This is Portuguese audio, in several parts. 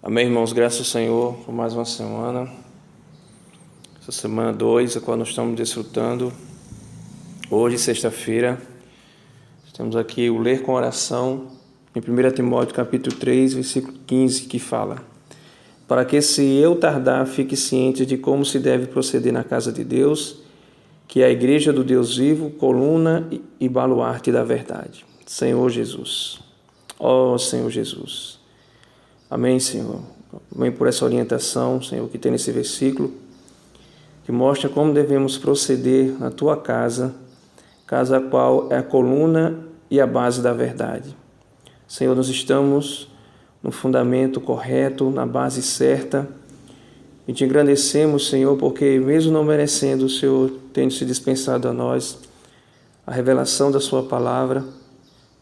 Amém, irmãos? Graças ao Senhor por mais uma semana. Essa semana 2, a qual nós estamos desfrutando. Hoje, sexta-feira, temos aqui o ler com oração em 1 Timóteo capítulo 3, versículo 15, que fala: para que, se eu tardar, fique ciente de como se deve proceder na casa de Deus, que é a igreja do Deus vivo, coluna e baluarte da verdade. Senhor Jesus. Ó Senhor Jesus. Amém, Senhor. Amém por essa orientação, Senhor, que tem nesse versículo, que mostra como devemos proceder na Tua casa, casa a qual é a coluna e a base da verdade. Senhor, nós estamos no fundamento correto, na base certa, e Te agradecemos, Senhor, porque mesmo não merecendo, o Senhor tem se dispensado a nós a revelação da Sua palavra.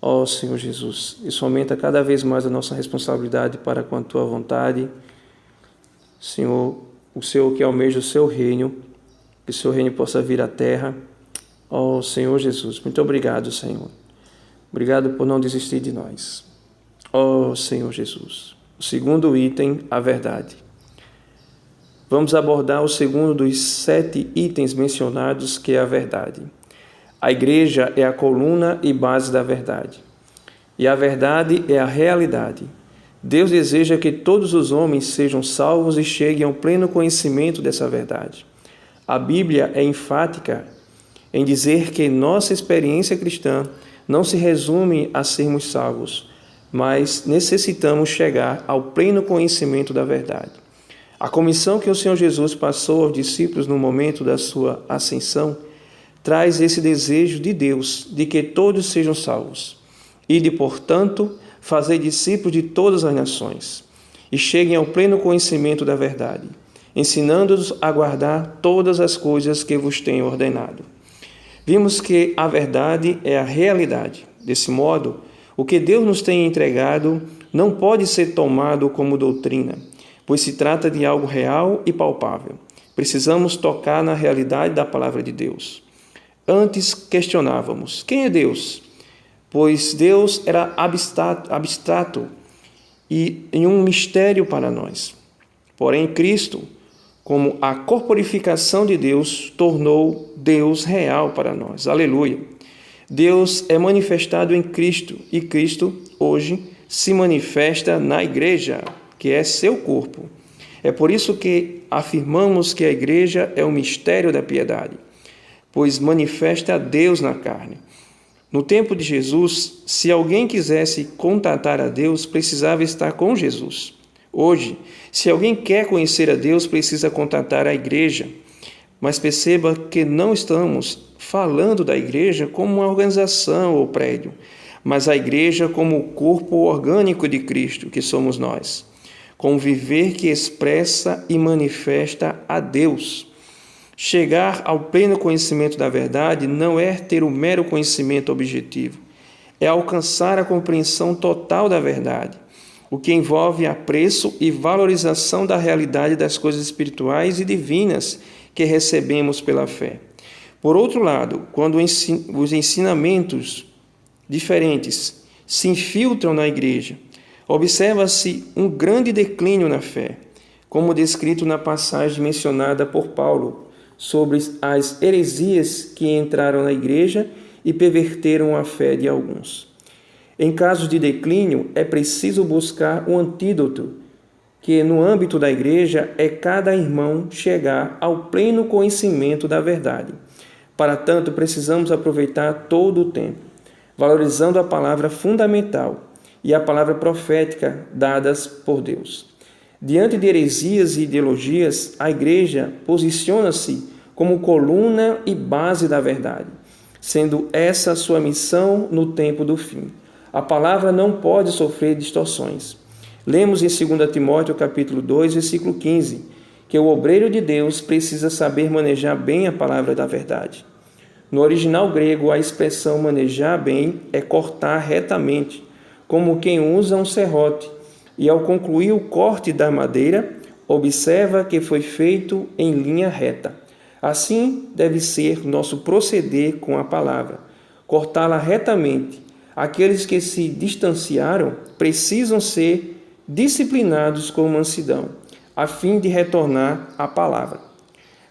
Ó Senhor Jesus, isso aumenta cada vez mais a nossa responsabilidade para com a Tua vontade. Senhor, o Senhor que almeja o Seu reino, que o Seu reino possa vir à terra. Ó Senhor Jesus, muito obrigado, Senhor. Obrigado por não desistir de nós. Ó Senhor Jesus. O segundo item, a verdade. Vamos abordar o segundo dos 7 itens mencionados, que é a verdade. A igreja é a coluna e base da verdade. E a verdade é a realidade. Deus deseja que todos os homens sejam salvos e cheguem ao pleno conhecimento dessa verdade. A Bíblia é enfática em dizer que nossa experiência cristã não se resume a sermos salvos, mas necessitamos chegar ao pleno conhecimento da verdade. A comissão que o Senhor Jesus passou aos discípulos no momento da sua ascensão traz esse desejo de Deus de que todos sejam salvos. Ide, portanto, fazer discípulos de todas as nações e cheguem ao pleno conhecimento da verdade, ensinando-os a guardar todas as coisas que vos tenho ordenado. Vimos que a verdade é a realidade. Desse modo, o que Deus nos tem entregado não pode ser tomado como doutrina, pois se trata de algo real e palpável. Precisamos tocar na realidade da palavra de Deus. Antes questionávamos: quem é Deus? Pois Deus era abstrato e em um mistério para nós. Porém, Cristo, como a corporificação de Deus, tornou Deus real para nós. Aleluia! Deus é manifestado em Cristo e Cristo, hoje, se manifesta na igreja, que é seu corpo. É por isso que afirmamos que a igreja é o mistério da piedade, pois manifesta a Deus na carne. No tempo de Jesus, se alguém quisesse contatar a Deus, precisava estar com Jesus. Hoje, se alguém quer conhecer a Deus, precisa contatar a igreja. Mas perceba que não estamos falando da igreja como uma organização ou prédio, mas a igreja como o corpo orgânico de Cristo, que somos nós, com o viver que expressa e manifesta a Deus. Chegar ao pleno conhecimento da verdade não é ter o mero conhecimento objetivo, é alcançar a compreensão total da verdade, o que envolve apreço e valorização da realidade das coisas espirituais e divinas que recebemos pela fé. Por outro lado, quando os ensinamentos diferentes se infiltram na igreja, observa-se um grande declínio na fé, como descrito na passagem mencionada por Paulo sobre as heresias que entraram na igreja e perverteram a fé de alguns. Em casos de declínio, é preciso buscar um antídoto, que no âmbito da igreja é cada irmão chegar ao pleno conhecimento da verdade. Para tanto, precisamos aproveitar todo o tempo, valorizando a palavra fundamental e a palavra profética dadas por Deus. Diante de heresias e ideologias, a igreja posiciona-se como coluna e base da verdade, sendo essa a sua missão no tempo do fim. A palavra não pode sofrer distorções. Lemos em 2 Timóteo capítulo 2, versículo 15, que o obreiro de Deus precisa saber manejar bem a palavra da verdade. No original grego, a expressão manejar bem é cortar retamente, como quem usa um serrote, e ao concluir o corte da madeira, observa que foi feito em linha reta. Assim deve ser nosso proceder com a palavra, cortá-la retamente. Aqueles que se distanciaram precisam ser disciplinados com mansidão, a fim de retornar à palavra.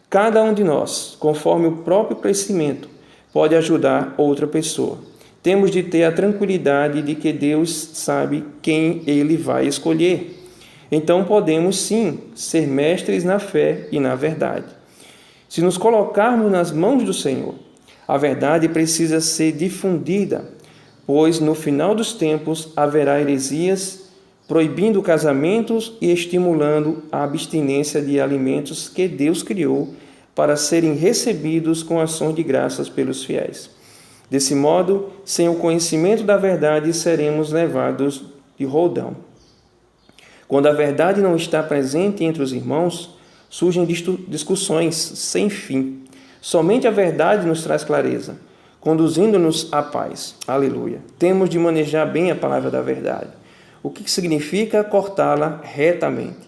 Cada um de nós, conforme o próprio crescimento, pode ajudar outra pessoa. Temos de ter a tranquilidade de que Deus sabe quem Ele vai escolher. Então podemos sim ser mestres na fé e na verdade. Se nos colocarmos nas mãos do Senhor, a verdade precisa ser difundida, pois no final dos tempos haverá heresias, proibindo casamentos e estimulando a abstinência de alimentos que Deus criou para serem recebidos com ações de graças pelos fiéis. Desse modo, sem o conhecimento da verdade, seremos levados de roldão. Quando a verdade não está presente entre os irmãos, surgem discussões sem fim. Somente a verdade nos traz clareza, conduzindo-nos à paz. Aleluia. Temos de manejar bem a palavra da verdade. O que significa cortá-la retamente?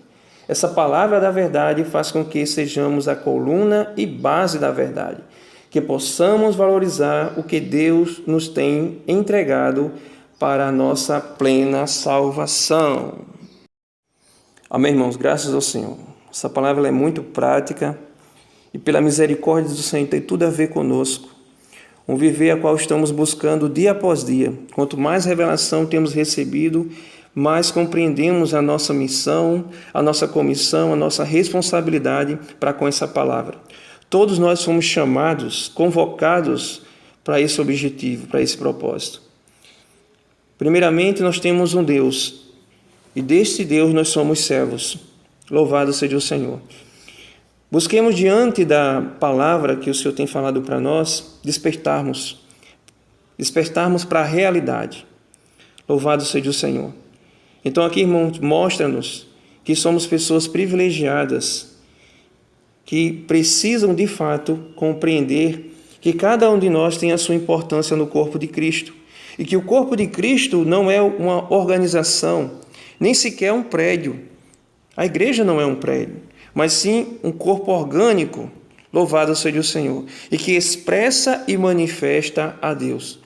Essa palavra da verdade faz com que sejamos a coluna e base da verdade, que possamos valorizar o que Deus nos tem entregado para a nossa plena salvação. Amém, irmãos? Graças ao Senhor. Essa palavra é muito prática e pela misericórdia do Senhor tem tudo a ver conosco. Um viver a qual estamos buscando dia após dia. Quanto mais revelação temos recebido, mais compreendemos a nossa missão, a nossa comissão, a nossa responsabilidade para com essa palavra. Todos nós fomos chamados, convocados para esse objetivo, para esse propósito. Primeiramente, nós temos um Deus, e deste Deus nós somos servos. Louvado seja o Senhor. Busquemos diante da palavra que o Senhor tem falado para nós, despertarmos para a realidade. Louvado seja o Senhor. Então aqui, irmãos, mostra-nos que somos pessoas privilegiadas, que precisam de fato compreender que cada um de nós tem a sua importância no corpo de Cristo e que o corpo de Cristo não é uma organização, nem sequer um prédio. A igreja não é um prédio, mas sim um corpo orgânico, louvado seja o Senhor, e que expressa e manifesta a Deus.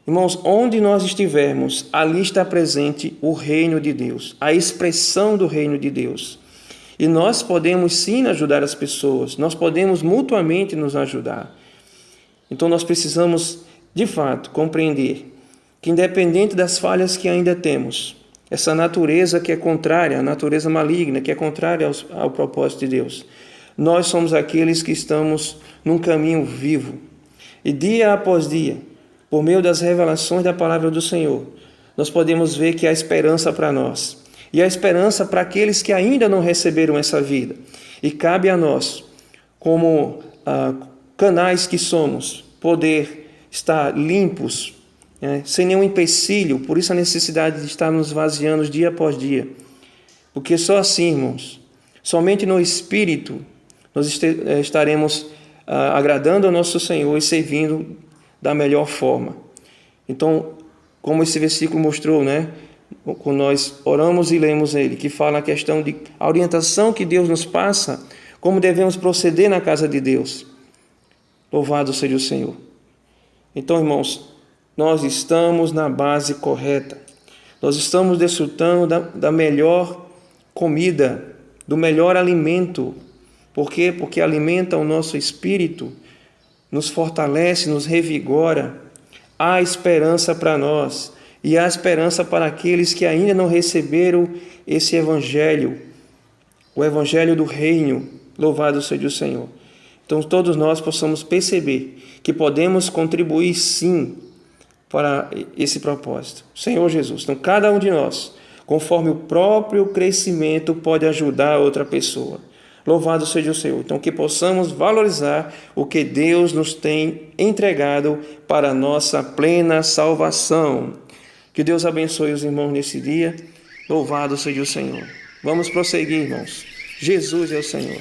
Irmãos, onde nós estivermos, ali está presente o reino de Deus, a expressão do reino de Deus. E nós podemos sim ajudar as pessoas, nós podemos mutuamente nos ajudar. Então nós precisamos, de fato, compreender que independente das falhas que ainda temos, essa natureza que é contrária, a natureza maligna, que é contrária ao propósito de Deus, nós somos aqueles que estamos num caminho vivo. E dia após dia, por meio das revelações da palavra do Senhor, nós podemos ver que há esperança para nós. E há esperança para aqueles que ainda não receberam essa vida. E cabe a nós, como canais que somos, poder estar limpos, sem nenhum empecilho. Por isso a necessidade de estar nos esvaziando dia após dia. Porque só assim, irmãos, somente no Espírito, nós estaremos agradando ao nosso Senhor e servindo da melhor forma. Então, como esse versículo mostrou, quando nós oramos e lemos ele, que fala a questão de a orientação que Deus nos passa, como devemos proceder na casa de Deus. Louvado seja o Senhor. Então, irmãos, nós estamos na base correta. Nós estamos desfrutando da melhor comida, do melhor alimento. Por quê? Porque alimenta o nosso espírito, nos fortalece, nos revigora. Há esperança para nós e há esperança para aqueles que ainda não receberam esse evangelho, o evangelho do reino. Louvado seja o Senhor. Então todos nós possamos perceber que podemos contribuir sim para esse propósito. Senhor Jesus, então cada um de nós, conforme o próprio crescimento, pode ajudar outra pessoa. Louvado seja o Senhor. Então que possamos valorizar o que Deus nos tem entregado para a nossa plena salvação. Que Deus abençoe os irmãos nesse dia. Louvado seja o Senhor. Vamos prosseguir, irmãos. Jesus é o Senhor.